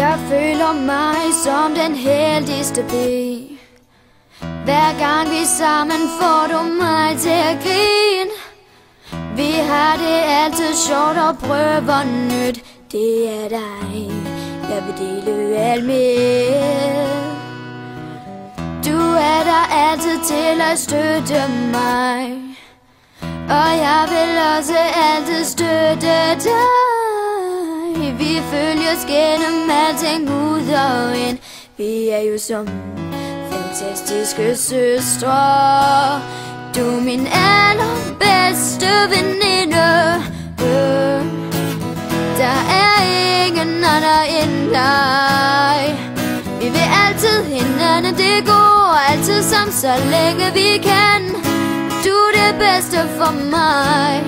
Jeg føler mig som den heldigste pige. Hver gang vi sammen får du mig til at grine. Vi har det altid sjovt og prøver nyt. Det er dig, jeg vil dele alt med. Du er der altid til at støtte mig, og jeg vil også altid støtte dig. Vi følges gennem alting ud og ind. Vi er jo som fantastiske søstre. Du er min allerbedste veninde. Der er ingen andre end dig. Vi vil altid hinanden det gode, altid sammen så længe vi kan. Du er det bedste for mig.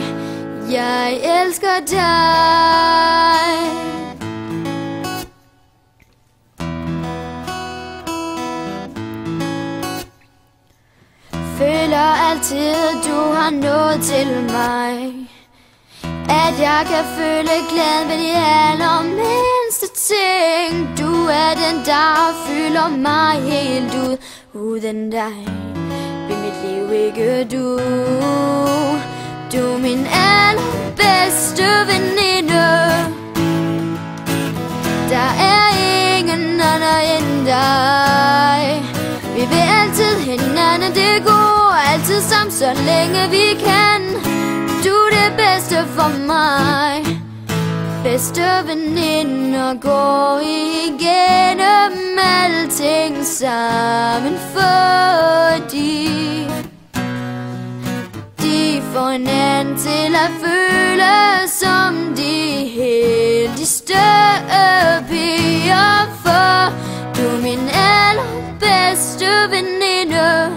Jeg elsker dig. Føler altid, du har nået til mig. At jeg kan føle glæden ved de allermindste ting. Du er den, der fylder mig helt ud. Uden dig vil mit liv ikke du. Du er min allerbedste veninde. Der er ingen anden end dig. Vi vil altid hinanden det gode, altid sammen så længe vi kan. Du er det bedste for mig. Bedste veninder går igennem alting sammen, fordi de får hinanden til at føle som de heldigste piger. For du er min allerbedste veninde.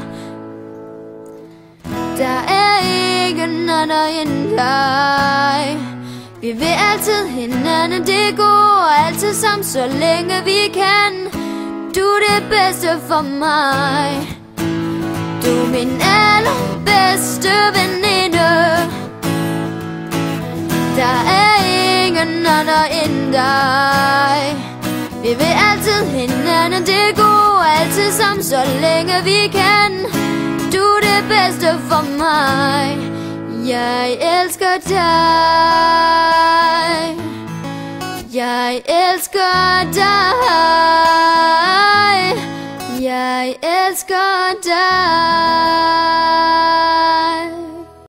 Der er ingen anden end dig. Vi vil altid hinanden det gode, altid sammen så længe vi kan. Du er det bedste for mig. Du er min allerbedste veninde. Der er ingen anden end dig. Vi vil altid hinanden det gode, altid sammen så længe vi kan. Du er det bedste for mig. Jeg elsker dig. Jeg elsker dig. Jeg elsker dig.